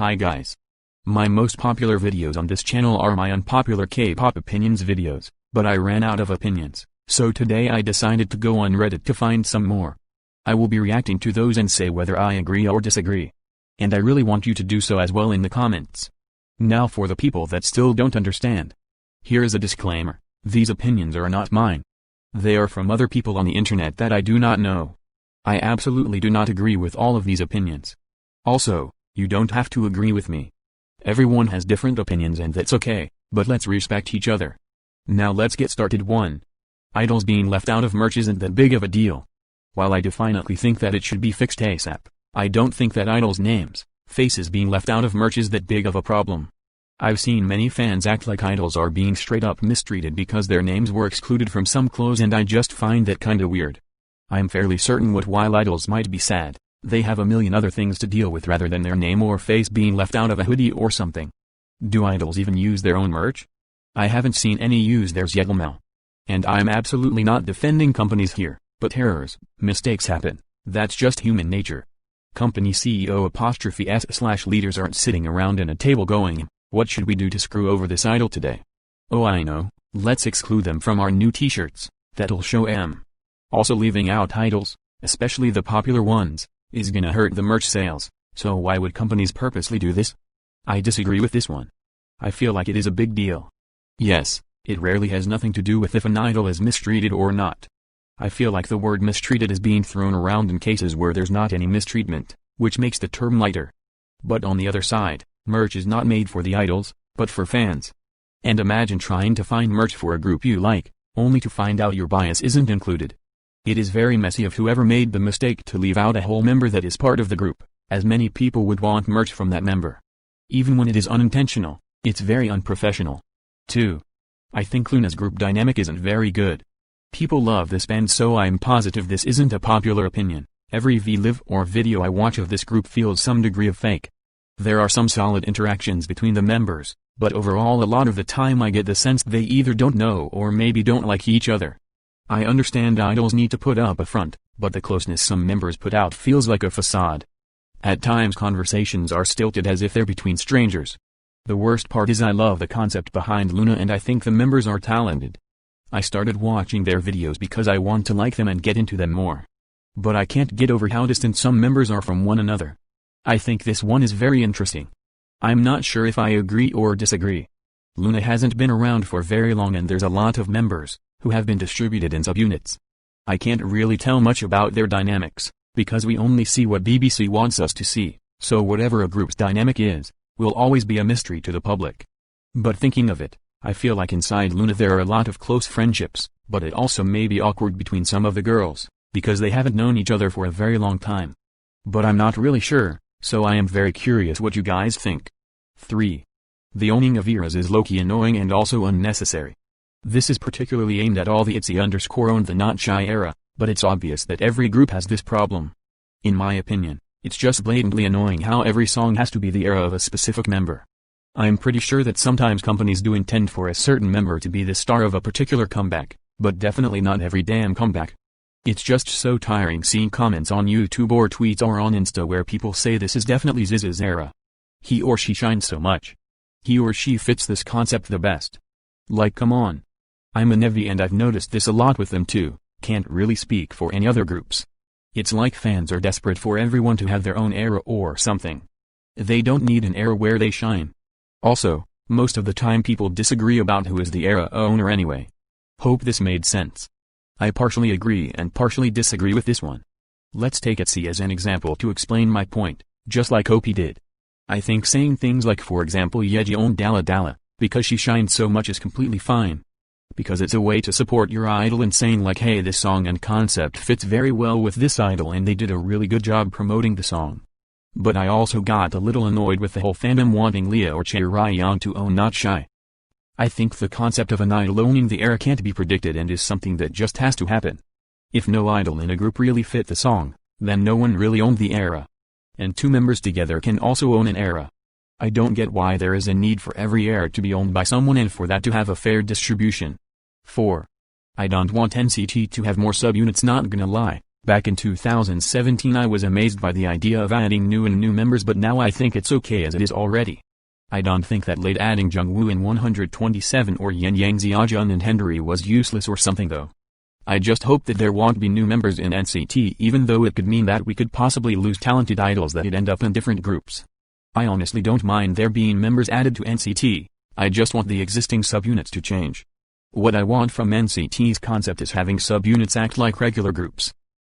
Hi guys. My most popular videos on this channel are my unpopular K-pop opinions videos, but I ran out of opinions, so today I decided to go on Reddit to find some more. I will be reacting to those and say whether I agree or disagree. And I really want you to do so as well in the comments. Now for the people that still don't understand. Here is a disclaimer, these opinions are not mine. They are from other people on the internet that I do not know. I absolutely do not agree with all of these opinions. Also, you don't have to agree with me. Everyone has different opinions and that's okay, but let's respect each other. Now let's get started. 1. Idols being left out of merch isn't that big of a deal. While I definitely think that it should be fixed ASAP, I don't think that idols' names, faces being left out of merch is that big of a problem. I've seen many fans act like idols are being straight up mistreated because their names were excluded from some clothes, and I just find that kinda weird. I'm fairly certain while idols might be sad, they have a million other things to deal with rather than their name or face being left out of a hoodie or something. Do idols even use their own merch? I haven't seen any use theirs yet. And I'm absolutely not defending companies here, but errors, mistakes happen, that's just human nature. Company CEO''s/leaders aren't sitting around in a table going, what should we do to screw over this idol today? Oh I know, let's exclude them from our new t-shirts, that'll show M. Also leaving out idols, especially the popular ones, is gonna hurt the merch sales, so why would companies purposely do this? I disagree with this one. I feel like it is a big deal. Yes, it rarely has nothing to do with if an idol is mistreated or not. I feel like the word mistreated is being thrown around in cases where there's not any mistreatment, which makes the term lighter. But on the other side, merch is not made for the idols, but for fans. And imagine trying to find merch for a group you like, only to find out your bias isn't included. It is very messy of whoever made the mistake to leave out a whole member that is part of the group, as many people would want merch from that member. Even when it is unintentional, it's very unprofessional. 2. I think Luna's group dynamic isn't very good. People love this band, so I'm positive this isn't a popular opinion. Every V-Live or video I watch of this group feels some degree of fake. There are some solid interactions between the members, but overall a lot of the time I get the sense they either don't know or maybe don't like each other. I understand idols need to put up a front, but the closeness some members put out feels like a facade. At times conversations are stilted as if they're between strangers. The worst part is I love the concept behind Luna and I think the members are talented. I started watching their videos because I want to like them and get into them more. But I can't get over how distant some members are from one another. I think this one is very interesting. I'm not sure if I agree or disagree. Luna hasn't been around for very long and there's a lot of members who have been distributed in subunits. I can't really tell much about their dynamics, because we only see what BBC wants us to see, so whatever a group's dynamic is, will always be a mystery to the public. But thinking of it, I feel like inside Luna there are a lot of close friendships, but it also may be awkward between some of the girls, because they haven't known each other for a very long time. But I'm not really sure, so I am very curious what you guys think. 3. The owning of eras is low-key annoying and also unnecessary. This is particularly aimed at all the ITZY_owned the Not Shy era, but it's obvious that every group has this problem. In my opinion, it's just blatantly annoying how every song has to be the era of a specific member. I'm pretty sure that sometimes companies do intend for a certain member to be the star of a particular comeback, but definitely not every damn comeback. It's just so tiring seeing comments on YouTube or tweets or on Insta where people say this is definitely Jisoo's era. He or she shines so much. He or she fits this concept the best. Like come on. I'm a Nevi and I've noticed this a lot with them too, can't really speak for any other groups. It's like fans are desperate for everyone to have their own era or something. They don't need an era where they shine. Also, most of the time people disagree about who is the era owner anyway. Hope this made sense. I partially agree and partially disagree with this one. Let's take ITZY as an example to explain my point, just like OP did. I think saying things like for example Yeji owned Dalla Dalla, because she shined so much is completely fine. Because it's a way to support your idol and saying like hey this song and concept fits very well with this idol and they did a really good job promoting the song. But I also got a little annoyed with the whole fandom wanting Leah or Chaeryeon to own Not Shy. I think the concept of an idol owning the era can't be predicted and is something that just has to happen. If no idol in a group really fit the song, then no one really owned the era. And two members together can also own an era. I don't get why there is a need for every era to be owned by someone and for that to have a fair distribution. 4. I don't want NCT to have more subunits, not gonna lie, Back in 2017 I was amazed by the idea of adding new members, but now I think it's okay as it is already. I don't think that late adding Jungwoo in 127 or Yen Yang Xiaojun and Henry was useless or something though. I just hope that there won't be new members in NCT, even though it could mean that we could possibly lose talented idols that'd end up in different groups. I honestly don't mind there being members added to NCT, I just want the existing subunits to change. What I want from NCT's concept is having subunits act like regular groups,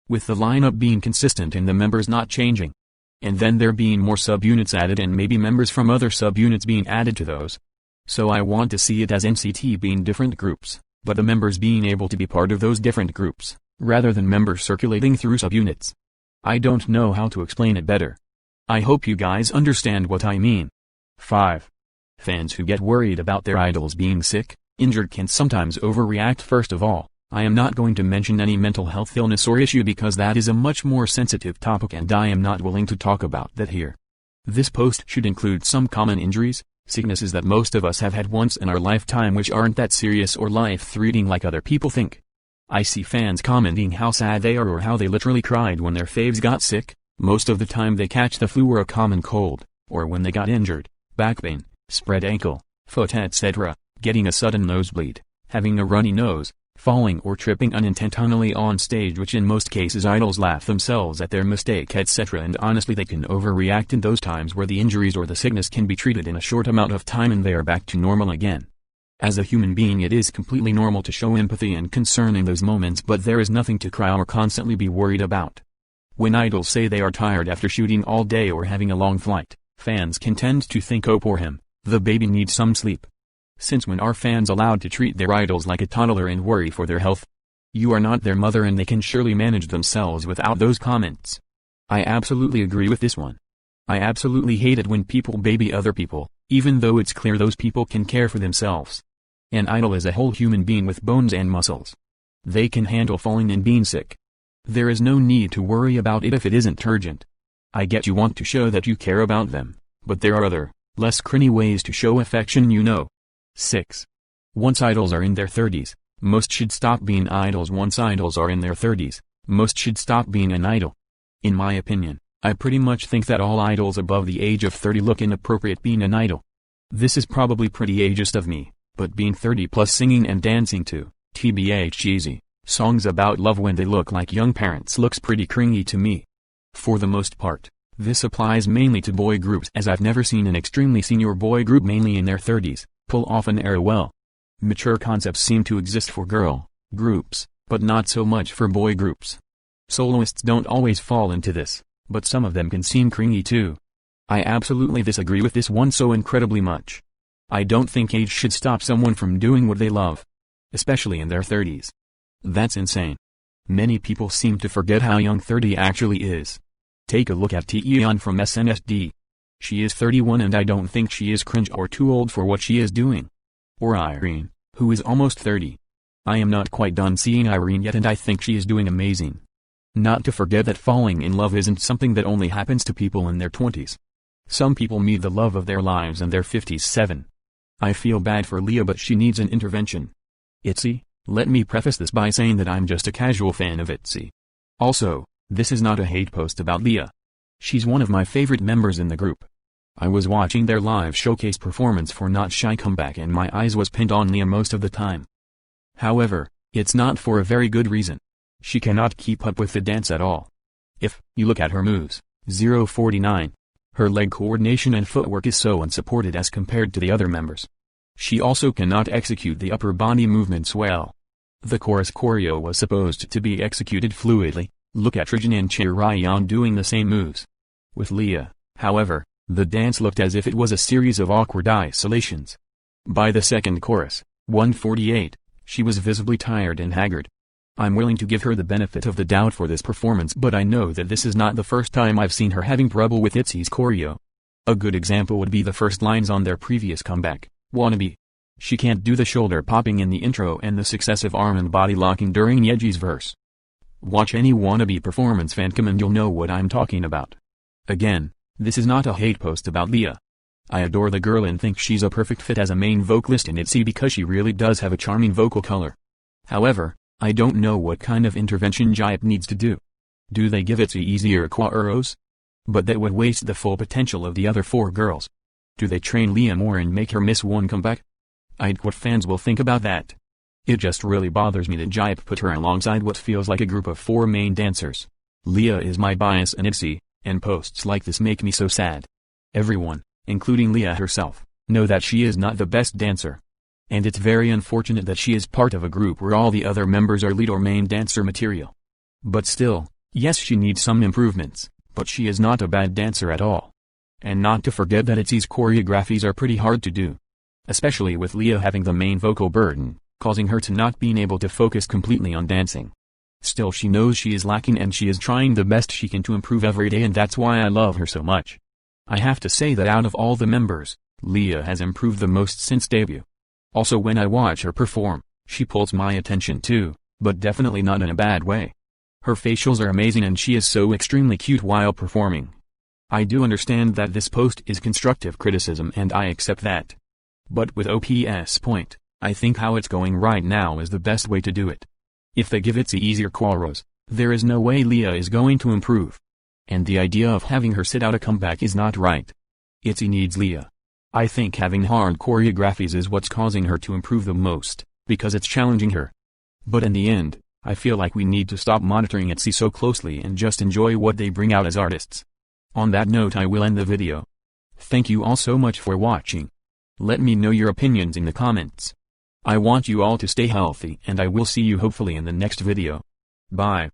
with the lineup being consistent and the members not changing. And then there being more subunits added and maybe members from other subunits being added to those. So I want to see it as NCT being different groups, but the members being able to be part of those different groups, rather than members circulating through subunits. I don't know how to explain it better. I hope you guys understand what I mean. 5. Fans who get worried about their idols being sick, injured can sometimes overreact. First of all, I am not going to mention any mental health illness or issue because that is a much more sensitive topic and I am not willing to talk about that here. This post should include some common injuries, sicknesses that most of us have had once in our lifetime which aren't that serious or life-threatening like other people think. I see fans commenting how sad they are or how they literally cried when their faves got sick, most of the time they catch the flu or a common cold, or when they got injured, back pain, spread ankle, foot etc., getting a sudden nosebleed, having a runny nose, falling or tripping unintentionally on stage, which in most cases idols laugh themselves at their mistake etc. And honestly they can overreact in those times where the injuries or the sickness can be treated in a short amount of time and they are back to normal again. As a human being it is completely normal to show empathy and concern in those moments, but there is nothing to cry or constantly be worried about. When idols say they are tired after shooting all day or having a long flight, fans can tend to think, oh poor him, the baby needs some sleep. Since when are fans allowed to treat their idols like a toddler and worry for their health? You are not their mother and they can surely manage themselves without those comments. I absolutely agree with this one. I absolutely hate it when people baby other people, even though it's clear those people can care for themselves. An idol is a whole human being with bones and muscles. They can handle falling and being sick. There is no need to worry about it if it isn't urgent. I get you want to show that you care about them, but there are other, less cringy ways to show affection, you know. 6. Once idols are in their 30s, most should stop being idols. Once idols are in their 30s, most should stop being an idol. In my opinion, I pretty much think that all idols above the age of 30 look inappropriate being an idol. This is probably pretty ageist of me, but being 30 plus singing and dancing to, TBH cheesy, songs about love when they look like young parents looks pretty cringy to me. For the most part, this applies mainly to boy groups, as I've never seen an extremely senior boy group mainly in their 30s. Pull off an era well. Mature concepts seem to exist for girl groups, but not so much for boy groups. Soloists don't always fall into this, but some of them can seem cringy too. I absolutely disagree with this one so incredibly much. I don't think age should stop someone from doing what they love, especially in their 30s. That's insane. Many people seem to forget how young 30 actually is. Take a look at Taeyeon from SNSD. She is 31 and I don't think she is cringe or too old for what she is doing. Or Irene, who is almost 30. I am not quite done seeing Irene yet and I think she is doing amazing. Not to forget that falling in love isn't something that only happens to people in their 20s. Some people meet the love of their lives in their 50s. 7. I feel bad for Leah, but she needs an intervention. ITZY, let me preface this by saying that I'm just a casual fan of ITZY. Also, this is not a hate post about Leah. She's one of my favorite members in the group. I was watching their live showcase performance for Not Shy Comeback and my eyes was pinned on Leah most of the time. However, it's not for a very good reason. She cannot keep up with the dance at all. If you look at her moves, 049, her leg coordination and footwork is so unsupported as compared to the other members. She also cannot execute the upper body movements well. The chorus choreo was supposed to be executed fluidly. Look at Trijin and Chaeryeon doing the same moves. With Leah, however, the dance looked as if it was a series of awkward isolations. By the second chorus, 148, she was visibly tired and haggard. I'm willing to give her the benefit of the doubt for this performance, but I know that this is not the first time I've seen her having trouble with ITZY's choreo. A good example would be the first lines on their previous comeback, Wannabe. She can't do the shoulder popping in the intro and the successive arm and body locking during Yeji's verse. Watch any Wannabe performance fancam and you'll know what I'm talking about. Again, this is not a hate post about Leah. I adore the girl and think she's a perfect fit as a main vocalist in ITZY because she really does have a charming vocal color. However, I don't know what kind of intervention Jiep needs to do. Do they give Itzy easier quarros? But that would waste the full potential of the other 4 girls. Do they train Leah more and make her miss one comeback? I'd what fans will think about that. It just really bothers me that Jip put her alongside what feels like a group of 4 main dancers. Leah is my bias in Itzy, and posts like this make me so sad. Everyone, including Leah herself, know that she is not the best dancer. And it's very unfortunate that she is part of a group where all the other members are lead or main dancer material. But still, yes, she needs some improvements, but she is not a bad dancer at all. And not to forget that Itzy's choreographies are pretty hard to do. Especially with Leah having the main vocal burden, causing her to not being able to focus completely on dancing. Still, she knows she is lacking and she is trying the best she can to improve every day, and that's why I love her so much. I have to say that out of all the members, Leah has improved the most since debut. Also, when I watch her perform, she pulls my attention too, but definitely not in a bad way. Her facials are amazing and she is so extremely cute while performing. I do understand that this post is constructive criticism and I accept that. But with OP's point, I think how it's going right now is the best way to do it. If they give Itzy easier quarros, there is no way Leah is going to improve. And the idea of having her sit out a comeback is not right. Itzy needs Leah. I think having hard choreographies is what's causing her to improve the most, because it's challenging her. But in the end, I feel like we need to stop monitoring Itzy so closely and just enjoy what they bring out as artists. On that note, I will end the video. Thank you all so much for watching. Let me know your opinions in the comments. I want you all to stay healthy and I will see you hopefully in the next video. Bye.